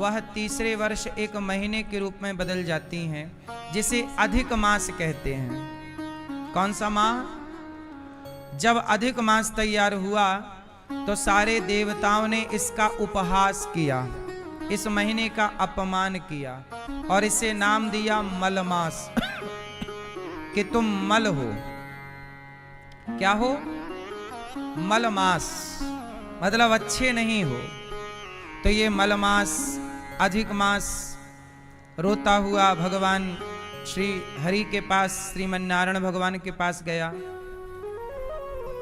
वह तीसरे वर्ष एक महीने के रूप में बदल जाती हैं, जिसे अधिक मास कहते हैं। कौन सा माह? जब अधिक मास तैयार हुआ तो सारे देवताओं ने इसका उपहास किया, इस महीने का अपमान किया और इसे नाम दिया मलमास, कि तुम मल हो। क्या हो? मलमास, मतलब अच्छे नहीं हो। तो ये मलमास, अधिक मास रोता हुआ भगवान श्री हरि के पास, श्रीमन नारायण भगवान के पास गया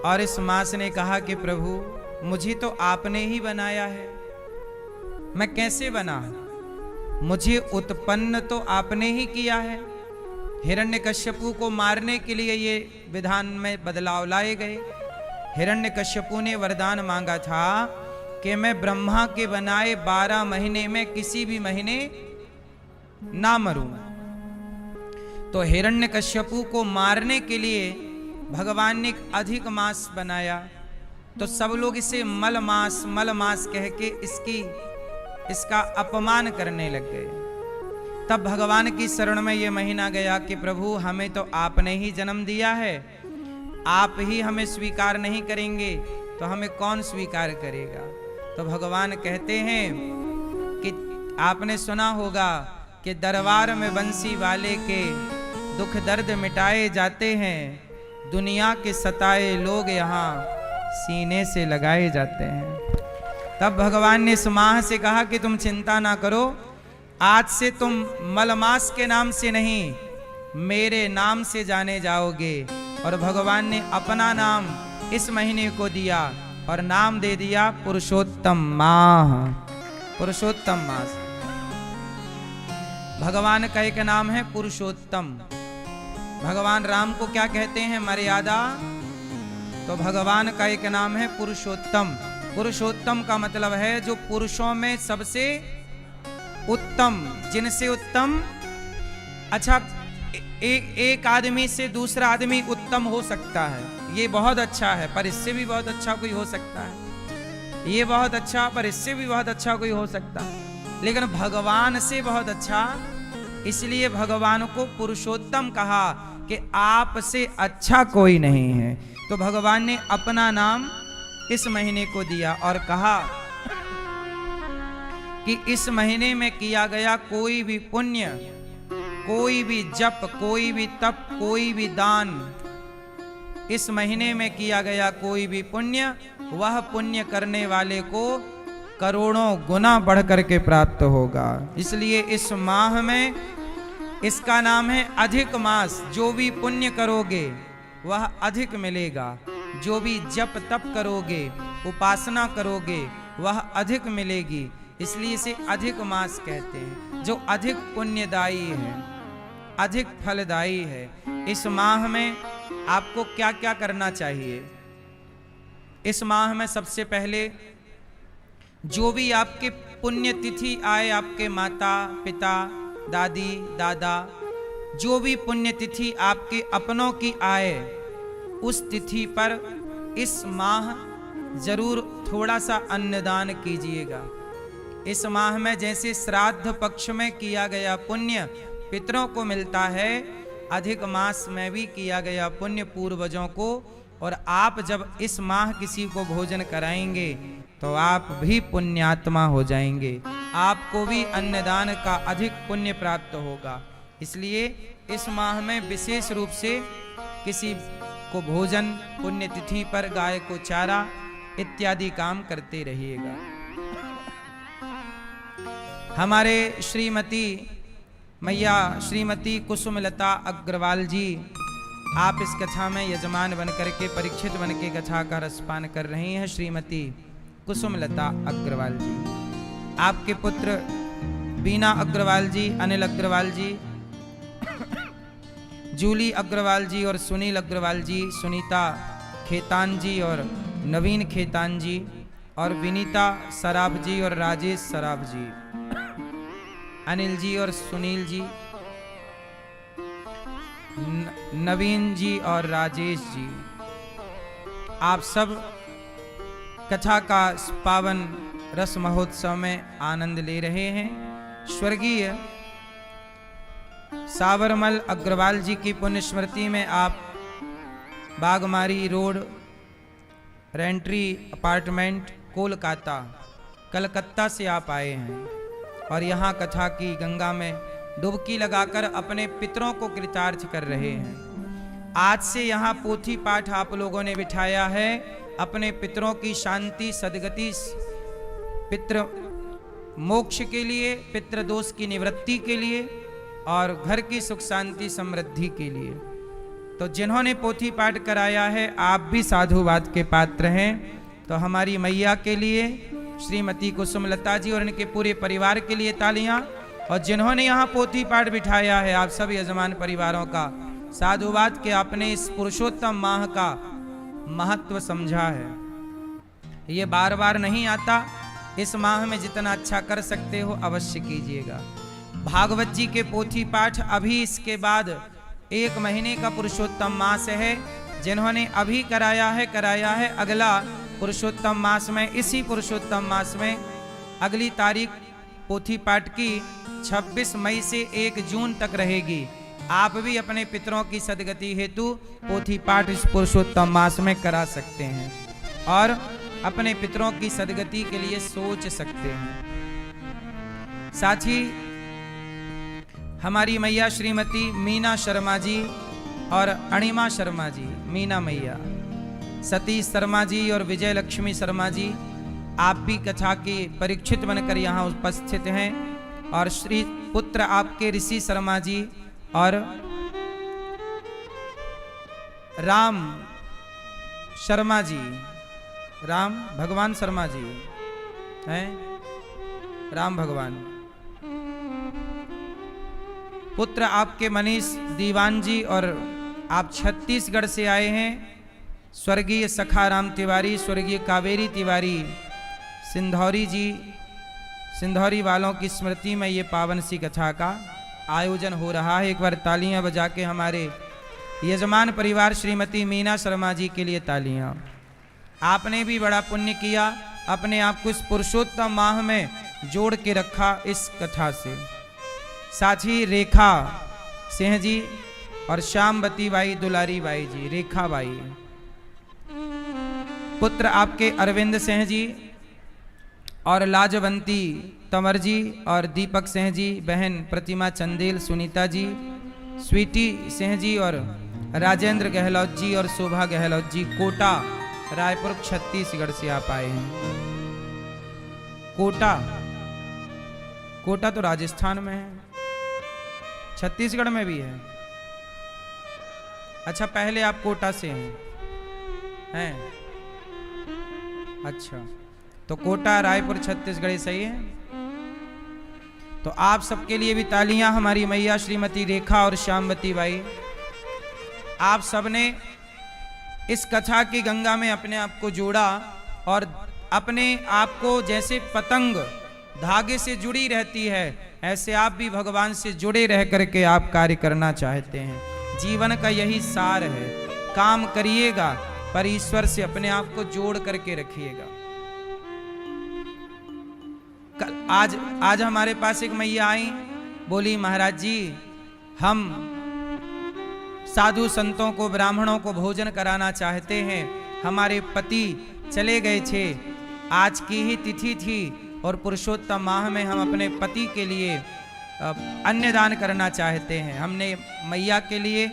और इस मास ने कहा कि प्रभु मुझे तो आपने ही बनाया है, मैं कैसे बना? मुझे उत्पन्न तो आपने ही किया है। हिरण्यकश्यपु को मारने के लिए ये विधान में बदलाव लाए गए। हिरण्यकश्यपु ने वरदान मांगा था कि मैं ब्रह्मा के बनाए 12 महीने में किसी भी महीने ना मरूं। तो हिरण्यकश्यपु को मारने के लिए भगवान ने एक अधिक मास बनाया। तो सब लोग इसे मलमास मलमास कह के इसका अपमान करने लग गए। तब भगवान की शरण में ये महीना गया कि प्रभु हमें तो आपने ही जन्म दिया है, आप ही हमें स्वीकार नहीं करेंगे तो हमें कौन स्वीकार करेगा? तो भगवान कहते हैं कि आपने सुना होगा कि दरबार में बंसी वाले के दुख दर्द मिटाए जाते हैं, दुनिया के सताए लोग यहाँ सीने से लगाए जाते हैं। तब भगवान ने इस माह से कहा कि तुम चिंता ना करो, आज से तुम मलमास के नाम से नहीं मेरे नाम से जाने जाओगे। और भगवान ने अपना नाम इस महीने को दिया और नाम दे दिया पुरुषोत्तम माह, पुरुषोत्तम मास। भगवान का एक नाम है पुरुषोत्तम। भगवान राम को क्या कहते हैं? मर्यादा। तो भगवान का एक नाम है पुरुषोत्तम। पुरुषोत्तम का मतलब है जो पुरुषों में सबसे उत्तम, जिनसे उत्तम। अच्छा, एक आदमी से दूसरा आदमी उत्तम हो सकता है, ये बहुत अच्छा है, पर इससे भी बहुत अच्छा कोई हो सकता है। ये बहुत अच्छा, पर इससे भी बहुत अच्छा कोई हो सकता है, लेकिन भगवान से बहुत अच्छा। इसलिए भगवान को पुरुषोत्तम कहा कि आपसे अच्छा कोई नहीं है। तो भगवान ने अपना नाम इस महीने को दिया और कहा कि इस महीने में किया गया कोई भी पुण्य, कोई भी जप, कोई भी तप, कोई भी दान, इस महीने में किया गया कोई भी पुण्य, वह पुण्य करने वाले को करोड़ों गुना बढ़ करके प्राप्त होगा। इसलिए इस माह में इसका नाम है अधिक मास। जो भी पुण्य करोगे वह अधिक मिलेगा, जो भी जप तप करोगे, उपासना करोगे, वह अधिक मिलेगी। इसलिए इसे अधिक मास कहते हैं, जो अधिक पुण्यदायी है, अधिक फलदायी है। इस माह में आपको क्या क्या करना चाहिए? इस माह में सबसे पहले जो भी आपके पुण्य तिथि आए, आपके माता पिता दादी दादा, जो भी पुण्य तिथि आपके अपनों की आए, उस तिथि पर इस माह जरूर थोड़ा सा अन्नदान कीजिएगा। इस माह में जैसे श्राद्ध पक्ष में किया गया पुण्य पितरों को मिलता है, अधिक मास में भी किया गया पुण्य पूर्वजों को। और आप जब इस माह किसी को भोजन कराएंगे तो आप भी पुण्यात्मा हो जाएंगे, आपको भी अन्नदान का अधिक पुण्य प्राप्त होगा। इसलिए इस माह में विशेष रूप से किसी को भोजन, पुण्यतिथि पर गाय को चारा इत्यादि काम करते रहिएगा। हमारे श्रीमती मैया श्रीमती कुसुमलता अग्रवाल जी, आप इस कथा में यजमान बनकर के, परीक्षित बन के कथा का रसपान कर रही हैं। श्रीमती कुसुमलता अग्रवाल जी, आपके पुत्र बीना अग्रवाल जी, अनिल अग्रवाल जी, जूली अग्रवाल जी और सुनील अग्रवाल जी, सुनीता खेतान जी और नवीन खेतान जी, और विनीता सराफ जी और राजेश सराफ जी, अनिल जी और सुनील जी, नवीन जी और राजेश जी, आप सब कथा का पावन रस महोत्सव में आनंद ले रहे हैं। स्वर्गीय साबरमल अग्रवाल जी की पुण्य स्मृति में आप बागमारी रोड रेंट्री अपार्टमेंट कोलकाता कलकत्ता से आप आए हैं और यहाँ कथा की गंगा में डुबकी लगाकर अपने पितरों को कृतार्थ कर रहे हैं। आज से यहाँ पोथी पाठ आप लोगों ने बिठाया है अपने पितरों की शांति सद्गति पितृ मोक्ष के लिए, पितृ दोष की निवृत्ति के लिए और घर की सुख शांति समृद्धि के लिए। तो जिन्होंने पोथी पाठ कराया है आप भी साधुवाद के पात्र हैं। तो हमारी मैया के लिए, श्रीमती कुसुमलता जी और इनके पूरे परिवार के लिए तालियां। और जिन्होंने यहाँ पोथी पाठ बिठाया है आप सभी यजमान परिवारों का साधुवाद के आपने इस पुरुषोत्तम माह का महत्व समझा है। ये बार बार नहीं आता, इस माह में जितना अच्छा कर सकते हो अवश्य कीजिएगा। भागवत जी के पोथी पाठ अभी इसके बाद 1 महीने का पुरुषोत्तम मास है। जिन्होंने अभी कराया है अगला पुरुषोत्तम मास में, इसी पुरुषोत्तम मास में अगली तारीख पोथी पाठ की 26 मई से 1 जून तक रहेगी। आप भी अपने पितरों की सदगति हेतु पोथी पाठ इस पुरुषोत्तम मास में करा सकते हैं और अपने पितरों की सदगति के लिए सोच सकते हैं। साथ ही हमारी मैया श्रीमती मीना शर्मा जी और अणिमा शर्मा जी, मीना मैया, सतीश शर्मा जी और विजय लक्ष्मी शर्मा जी, आप भी कथा के परीक्षित बनकर यहाँ उपस्थित हैं। और श्री पुत्र आपके ऋषि शर्मा जी और राम शर्मा जी, राम भगवान शर्मा जी हैं, राम भगवान पुत्र आपके मनीष दीवान जी और आप छत्तीसगढ़ से आए हैं। स्वर्गीय सखाराम तिवारी, स्वर्गीय कावेरी तिवारी सिंधौरी जी, सिंधौरी वालों की स्मृति में ये पावन सी कथा का आयोजन हो रहा है। एक बार तालियां बजा के हमारे यजमान परिवार श्रीमती मीना शर्मा जी के लिए तालियां। आपने भी बड़ा पुण्य किया, अपने आप को इस पुरुषोत्तम माह में जोड़ के रखा इस कथा से। साथ ही रेखा सिंह जी और श्यामवती बाई दुलारी बाई जी, रेखा बाई, पुत्र आपके अरविंद सिंह जी और लाजवंती तंवर जी और दीपक सिंह जी, बहन प्रतिमा चंदेल, सुनीता जी, स्वीटी सिंह जी और राजेंद्र गहलोत जी और शोभा गहलोत जी, कोटा रायपुर छत्तीसगढ़ से आप आए हैं। कोटा तो राजस्थान में है, छत्तीसगढ़ में भी है। अच्छा, पहले आप कोटा से हैं? अच्छा, तो कोटा रायपुर छत्तीसगढ़ सही है। तो आप सबके लिए भी तालियां। हमारी मैया श्रीमती रेखा और श्यामवती बाई, आप सबने इस कथा की गंगा में अपने आप को जोड़ा और अपने आप को जैसे पतंग धागे से जुड़ी रहती है ऐसे आप भी भगवान से जुड़े रह करके आप कार्य करना चाहते हैं। जीवन का यही सार है, काम करिएगा पर ईश्वर से अपने आप को जोड़ करके रखिएगा। आज हमारे पास एक मैया आई, बोली महाराज जी हम साधु संतों को, ब्राह्मणों को भोजन कराना चाहते हैं। हमारे पति चले गए थे, आज की ही तिथि थी और पुरुषोत्तम माह में हम अपने पति के लिए अन्नदान करना चाहते हैं। हमने मैया के लिए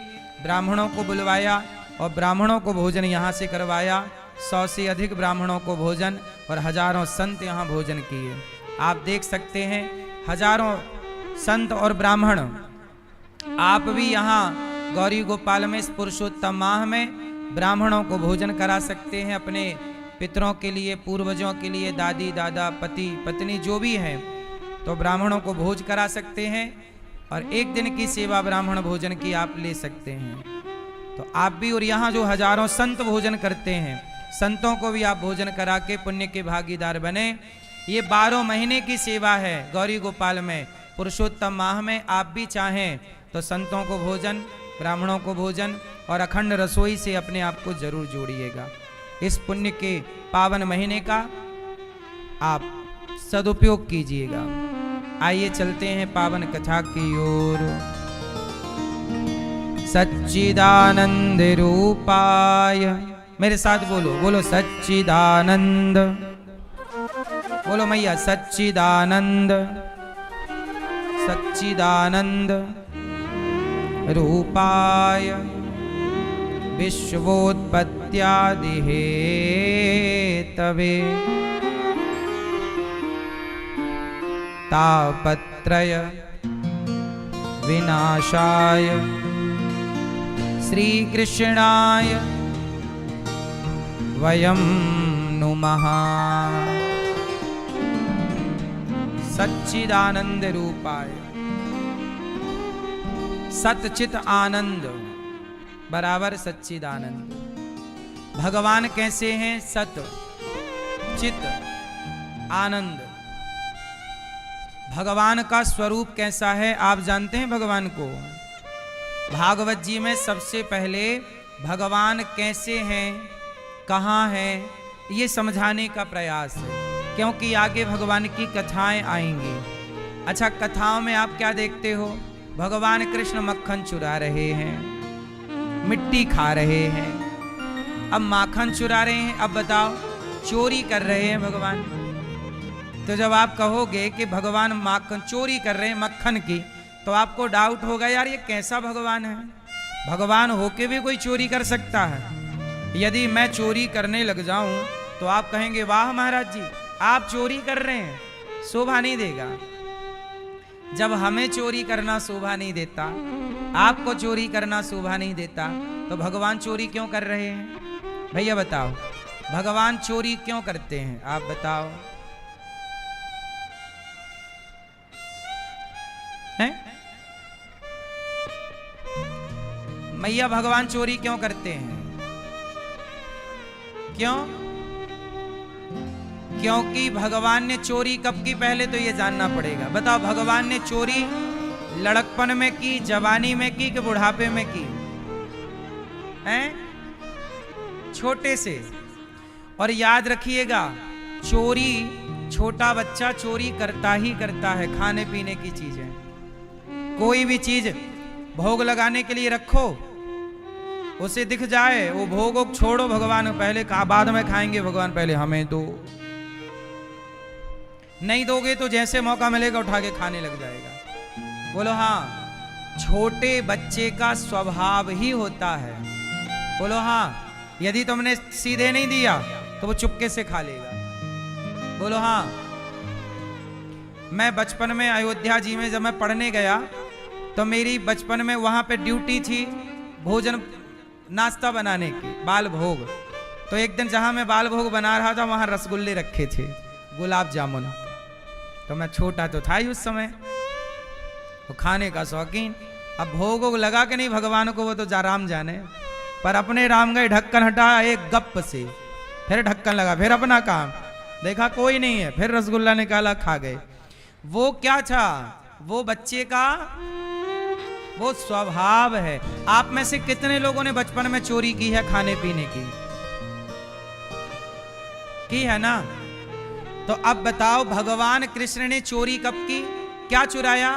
ब्राह्मणों को बुलवाया और ब्राह्मणों को भोजन यहाँ से करवाया। 100 से अधिक ब्राह्मणों को भोजन और हजारों संत यहाँ भोजन किए। आप देख सकते हैं हजारों संत और ब्राह्मण आप भी यहाँ गौरी गोपाल में इस पुरुषोत्तम माह में ब्राह्मणों को भोजन करा सकते हैं। अपने पितरों के लिए, पूर्वजों के लिए, दादी दादा, पति पत्नी जो भी हैं, तो ब्राह्मणों को भोज करा सकते हैं और एक दिन की सेवा ब्राह्मण भोजन की आप ले सकते हैं। तो आप भी, और यहाँ जो हजारों संत भोजन करते हैं, संतों को भी आप भोजन करा के पुण्य के भागीदार बने। ये 12 महीने की सेवा है गौरी गोपाल में। पुरुषोत्तम माह में आप भी चाहें तो संतों को भोजन, ब्राह्मणों को भोजन और अखंड रसोई से अपने आप को जरूर जोड़िएगा। इस पुण्य के पावन महीने का आप सदुपयोग कीजिएगा। आइए चलते हैं पावन कथा की ओर। सच्चिदानंद रूपाय, मेरे साथ बोलो, बोलो सच्चिदानंद, बोलो मैया सच्चिदानंद, सच्चिदानंद रूपाय विश्वोत्पत्त्यादि हेतवे तापत्रय विनाशाय श्री कृष्णाय वयं नुमः। सच्चिदानंद रूपाय, सतचित आनंद बराबर सच्चिदानंद। भगवान कैसे हैं? सत चित आनंद। भगवान का स्वरूप कैसा है आप जानते हैं? भगवान को भागवत जी में सबसे पहले भगवान कैसे हैं, कहाँ हैं, ये समझाने का प्रयास है, क्योंकि आगे भगवान की कथाएं आएंगी। अच्छा, कथाओं में आप क्या देखते हो? भगवान कृष्ण मक्खन चुरा रहे हैं, मिट्टी खा रहे हैं। अब माखन चुरा रहे हैं, अब बताओ चोरी कर रहे हैं भगवान। तो जब आप कहोगे कि भगवान माखन चोरी कर रहे हैं मक्खन की, तो आपको डाउट होगा यार ये कैसा भगवान है? भगवान होके भी कोई चोरी कर सकता है? यदि मैं चोरी करने लग जाऊं तो आप कहेंगे वाह महाराज जी आप चोरी कर रहे हैं, शोभा नहीं देगा। जब हमें चोरी करना शोभा नहीं देता, आपको चोरी करना शोभा नहीं देता, तो भगवान चोरी क्यों कर रहे हैं? भैया बताओ, भगवान चोरी क्यों करते हैं? आप बताओ। हैं? मैया भगवान चोरी क्यों करते हैं? क्यों? क्योंकि भगवान ने चोरी कब की, पहले तो ये जानना पड़ेगा। बताओ, भगवान ने चोरी लड़कपन में की, जवानी में की कि बुढ़ापे में की? हैं? छोटे से। और याद रखिएगा, चोरी छोटा बच्चा चोरी करता ही करता है। खाने पीने की चीजें, कोई भी चीज भोग लगाने के लिए रखो, उसे दिख जाए वो भोग छोड़ो, भगवान पहले खा, बाद में खाएंगे, भगवान पहले हमें दो। नहीं दोगे तो जैसे मौका मिलेगा उठा के खाने लग जाएगा। बोलो हाँ, छोटे बच्चे का स्वभाव ही होता है। बोलो हाँ, यदि तुमने सीधे नहीं दिया तो वो चुपके से खा लेगा। बोलो हाँ। मैं बचपन में अयोध्या जी में जब मैं पढ़ने गया तो मेरी बचपन में वहां पे ड्यूटी थी भोजन नाश्ता बनाने की, बाल भोग। तो एक दिन जहां मैं बाल भोग बना रहा था वहां रसगुल्ले रखे थे, गुलाब जामुन। तो मैं छोटा तो था ही उस समय, तो खाने का शौकीन। अब भोग लगा के नहीं भगवान को, वो तो राम जाने, पर अपने राम गए, ढक्कन हटाया एक गप से, फिर ढक्कन लगा, फिर अपना काम, देखा कोई नहीं है, फिर रसगुल्ला निकाला, खा गए। वो क्या था? वो बच्चे का वो स्वभाव है। आप में से कितने लोगों ने बचपन में चोरी की है खाने पीने की है ना? तो अब बताओ, भगवान कृष्ण ने चोरी कब की? क्या चुराया?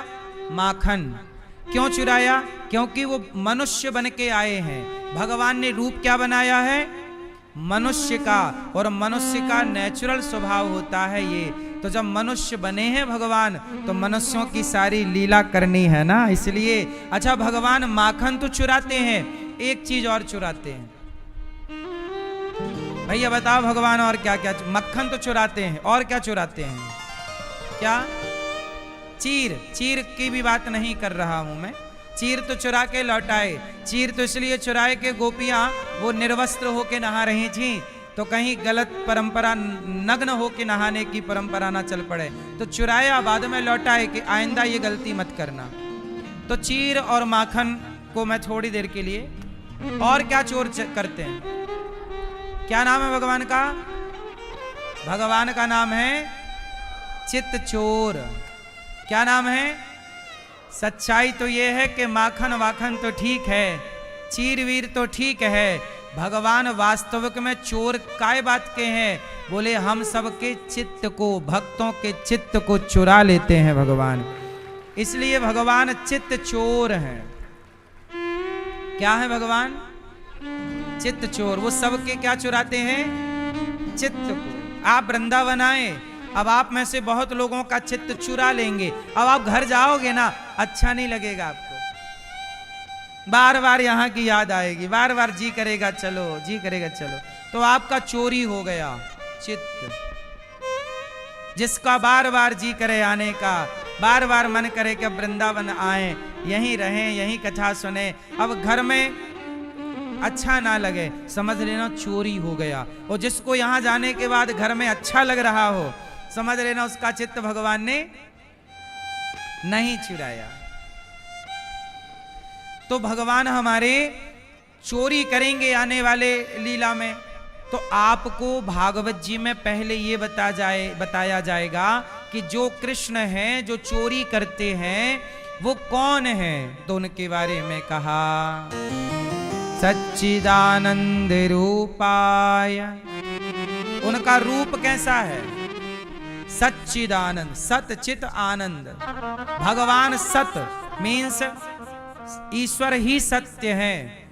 माखन। क्यों चुराया? क्योंकि वो मनुष्य बन के आए हैं। भगवान ने रूप क्या बनाया है? मनुष्य का, और मनुष्य का नेचुरल स्वभाव होता है ये। तो जब मनुष्य बने हैं भगवान, तो मनुष्यों की सारी लीला करनी है ना, इसलिए। अच्छा, भगवान माखन तो चुराते हैं, एक चीज और चुराते हैं। भैया बताओ, भगवान और क्या क्या? मक्खन तो चुराते हैं, और क्या चुराते हैं? क्या? चीर। चीर की भी बात नहीं कर रहा हूं मैं। चीर तो चुरा के लौटाए। चीर तो इसलिए चुराए कि गोपियां वो निर्वस्त्र होके नहा रही थी, तो कहीं गलत परंपरा, नग्न होके नहाने की परंपरा ना चल पड़े, तो चुराया, बाद में लौटाए कि आइंदा ये गलती मत करना। तो चीर और माखन को मैं थोड़ी देर के लिए, और क्या चोर करते हैं? क्या नाम है भगवान का? भगवान का नाम है चित्त चोर। क्या नाम है? सच्चाई तो ये है कि माखन वाखन तो ठीक है, चीर वीर तो ठीक है, भगवान वास्तविक में चोर काय बात के हैं? बोले हम सबके चित्त को, भक्तों के चित्त को चुरा लेते हैं भगवान, इसलिए भगवान चित्त चोर हैं। क्या है भगवान? चित्त चोर। वो सबके क्या चुराते हैं? चित्त को। आप वृंदावन आए, अब आप में से बहुत लोगों का चित्त चुरा लेंगे। अब आप घर जाओगे ना, अच्छा नहीं लगेगा आपको, बार बार यहाँ की याद आएगी, बार बार जी करेगा चलो, जी करेगा चलो। तो आपका चोरी हो गया चित्त। जिसका बार बार जी करे आने का, बार बार मन करे कि वृंदावन आए, यहीं रहें, यहीं कथा सुने, अब घर में अच्छा ना लगे, समझ लेना चोरी हो गया। और जिसको यहाँ जाने के बाद घर में अच्छा लग रहा हो, समझ लेना उसका चित्त भगवान ने नहीं चुराया। तो भगवान हमारे चोरी करेंगे आने वाले लीला में। तो आपको भागवत जी में पहले ये बताया जाएगा कि जो कृष्ण हैं, जो चोरी करते हैं, वो कौन है। तो उनके बारे में कहा, सच्चिदानंद रूपाय। उनका रूप कैसा है? सच्चिदानंद, सत चित आनंद। भगवान सत मीन्स ईश्वर ही सत्य है।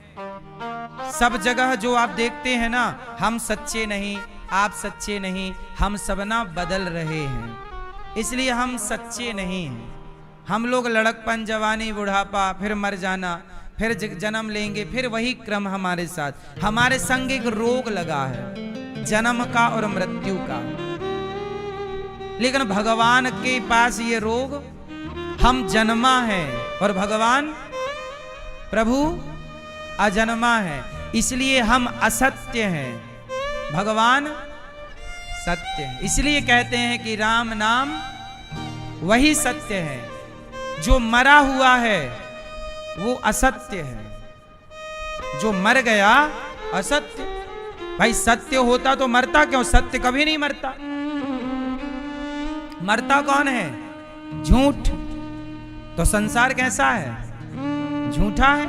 सब जगह जो आप देखते हैं ना, हम सच्चे नहीं, आप सच्चे नहीं, हम सब ना बदल रहे हैं, इसलिए हम सच्चे नहीं हैं। हम लोग लड़कपन, जवानी, बुढ़ापा, फिर मर जाना, फिर जन्म लेंगे, फिर वही क्रम हमारे साथ। हमारे संग एक रोग लगा है, जन्म का और मृत्यु का। लेकिन भगवान के पास ये रोग, हम जन्मा है और भगवान प्रभु अजन्मा है, इसलिए हम असत्य हैं, भगवान सत्य है। इसलिए कहते हैं कि राम नाम वही सत्य है, जो मरा हुआ है वो असत्य है, जो मर गया असत्य। भाई सत्य होता तो मरता क्यों? सत्य कभी नहीं मरता। मरता कौन है? झूठ। तो संसार कैसा है? झूठा है।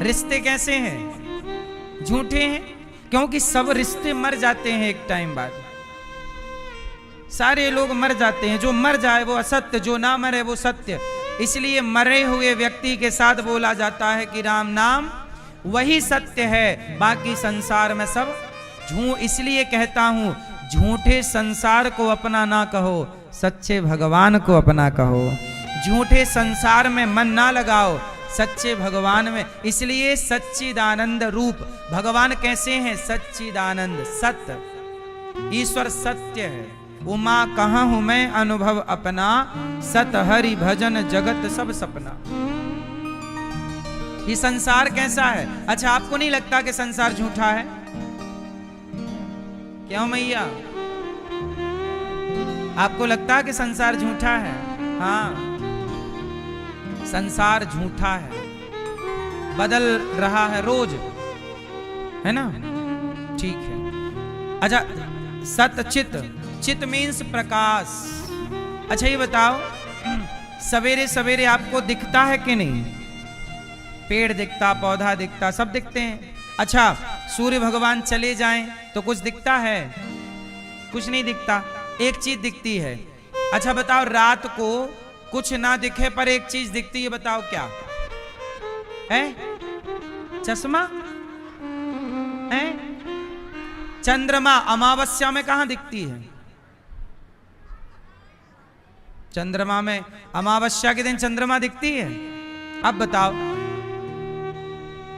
रिश्ते कैसे हैं? झूठे हैं, क्योंकि सब रिश्ते मर जाते हैं एक टाइम बाद। सारे लोग मर जाते हैं, जो मर जाए वो असत्य, जो ना मरे वो सत्य। इसलिए मरे हुए व्यक्ति के साथ बोला जाता है कि राम नाम वही सत्य है, बाकी संसार में सब झूठ। इसलिए कहता हूं, झूठे संसार को अपना ना कहो, सच्चे भगवान को अपना कहो। झूठे संसार में मन ना लगाओ, सच्चे भगवान में। इसलिए सच्चिदानंद रूप भगवान कैसे हैं? सच्चिदानंद, सत्य, ईश्वर सत्य है। उमा कहाँ हूं मैं अनुभव अपना, सत हरि भजन जगत सब सपना। ये संसार कैसा है? अच्छा, आपको नहीं लगता कि संसार झूठा है? क्यों मैया, आपको लगता है कि संसार झूठा है? हाँ, संसार झूठा है, बदल रहा है रोज, है ना? ठीक है। अच्छा, सतचित, चित मीन्स प्रकाश। अच्छा ये बताओ, सवेरे सवेरे आपको दिखता है कि नहीं? पेड़ दिखता, पौधा दिखता, सब दिखते हैं। अच्छा, सूर्य भगवान चले जाएं तो कुछ दिखता है? कुछ नहीं दिखता, एक चीज दिखती है। अच्छा बताओ, रात को कुछ ना दिखे पर एक चीज दिखती है, बताओ क्या है? चश्मा है? चंद्रमा अमावस्या में कहां दिखती है? चंद्रमा में अमावस्या के दिन चंद्रमा दिखती है। अब बताओ,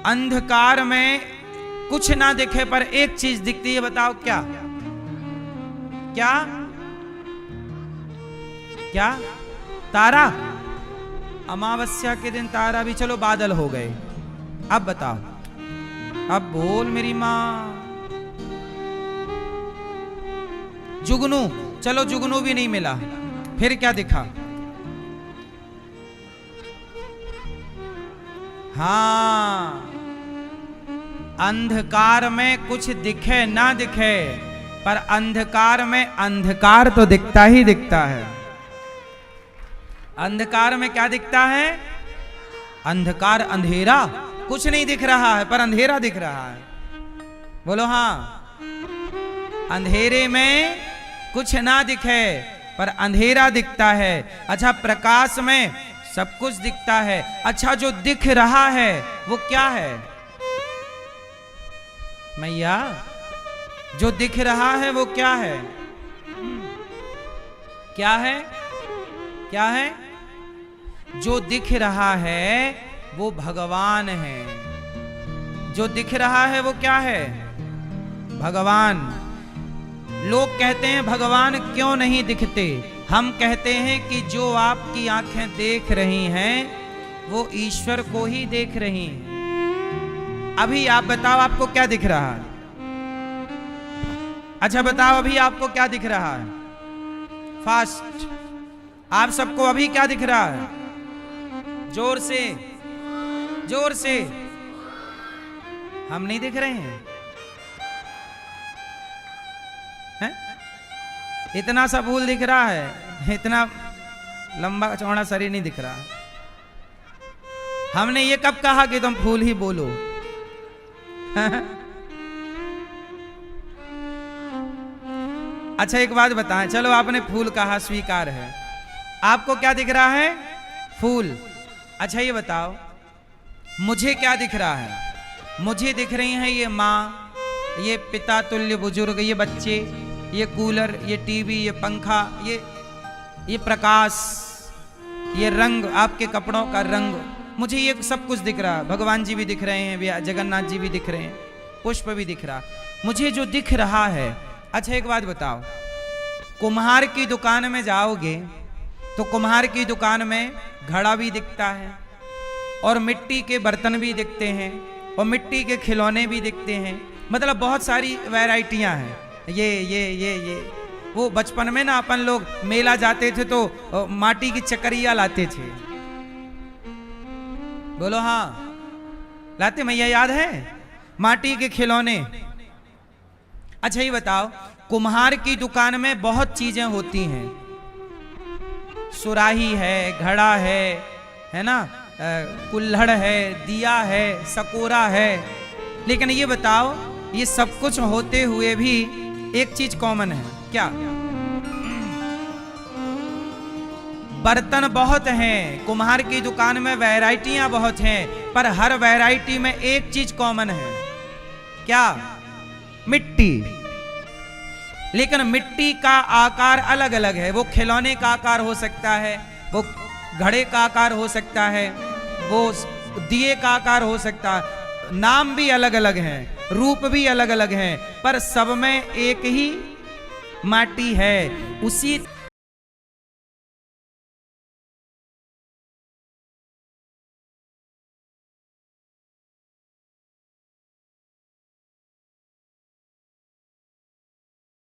अंधकार में कुछ ना दिखे पर एक चीज दिखती है, बताओ क्या? क्या क्या? तारा। अमावस्या के दिन तारा भी, चलो बादल हो गए। अब बताओ, अब बोल मेरी मां। जुगनू, चलो जुगनू भी नहीं मिला, फिर क्या दिखा? हाँ, अंधकार में कुछ दिखे ना दिखे, पर अंधकार में अंधकार तो दिखता ही दिखता है। अंधकार में क्या दिखता है? अंधकार, अंधेरा, कुछ नहीं दिख रहा है पर अंधेरा दिख रहा है। बोलो हाँ, अंधेरे में कुछ ना दिखे पर अंधेरा दिखता है। अच्छा, प्रकाश में सब कुछ दिखता है। अच्छा, जो दिख रहा है वो क्या है मैया? जो दिख रहा है वो क्या है? क्या है? क्या है? जो दिख रहा है वो भगवान है। जो दिख रहा है वो क्या है? भगवान। लोग कहते हैं भगवान क्यों नहीं दिखते? हम कहते हैं कि जो आपकी आंखें देख रही हैं वो ईश्वर को ही देख रही हैं। अभी आप बताओ, आपको क्या दिख रहा है? अच्छा बताओ, अभी आपको क्या दिख रहा है? फास्ट। आप सबको अभी क्या दिख रहा है? जोर से, जोर से। हम नहीं दिख रहे हैं? हैं? इतना सा फूल दिख रहा है, इतना लंबा चौड़ा शरीर नहीं दिख रहा। हमने ये कब कहा कि तुम फूल ही बोलो? अच्छा एक बात बताएं, चलो आपने फूल कहा, स्वीकार है। आपको क्या दिख रहा है? फूल। अच्छा ये बताओ, मुझे क्या दिख रहा है? मुझे दिख रही हैं ये माँ, ये पिता तुल्य बुजुर्ग, ये बच्चे, ये कूलर, ये टीवी, ये पंखा, ये प्रकाश, ये रंग, आपके कपड़ों का रंग, मुझे ये सब कुछ दिख रहा है। भगवान जी भी दिख रहे हैं, जगन्नाथ जी भी दिख रहे हैं, पुष्प भी दिख रहा, मुझे जो दिख रहा है। अच्छा एक बात बताओ, कुम्हार की दुकान में जाओगे तो कुम्हार की दुकान में घड़ा भी दिखता है और मिट्टी के बर्तन भी दिखते हैं और मिट्टी के खिलौने भी दिखते हैं। मतलब बहुत सारी वैरायटियां हैं। ये वो बचपन में ना अपन लोग मेला जाते थे तो माटी की चकरिया लाते थे। बोलो हाँ, लाते मैया, याद है? माटी के खिलौने। अच्छा ये बताओ, कुम्हार की दुकान में बहुत चीजें होती हैं। सुराही है, घड़ा है ना, कुल्हड़ है, दिया है, सकोरा है। लेकिन ये बताओ, ये सब कुछ होते हुए भी एक चीज कॉमन है, क्या? बर्तन बहुत हैं। कुम्हार की दुकान में वैरायटियां बहुत हैं, पर हर वैरायटी में एक चीज कॉमन है, क्या? मिट्टी। लेकिन मिट्टी का आकार अलग अलग है। वो खिलौने का आकार हो सकता है, वो घड़े का आकार हो सकता है, वो दिए का आकार हो सकता है। नाम भी अलग अलग हैं, रूप भी अलग अलग हैं, पर सब में एक ही माटी है। उसी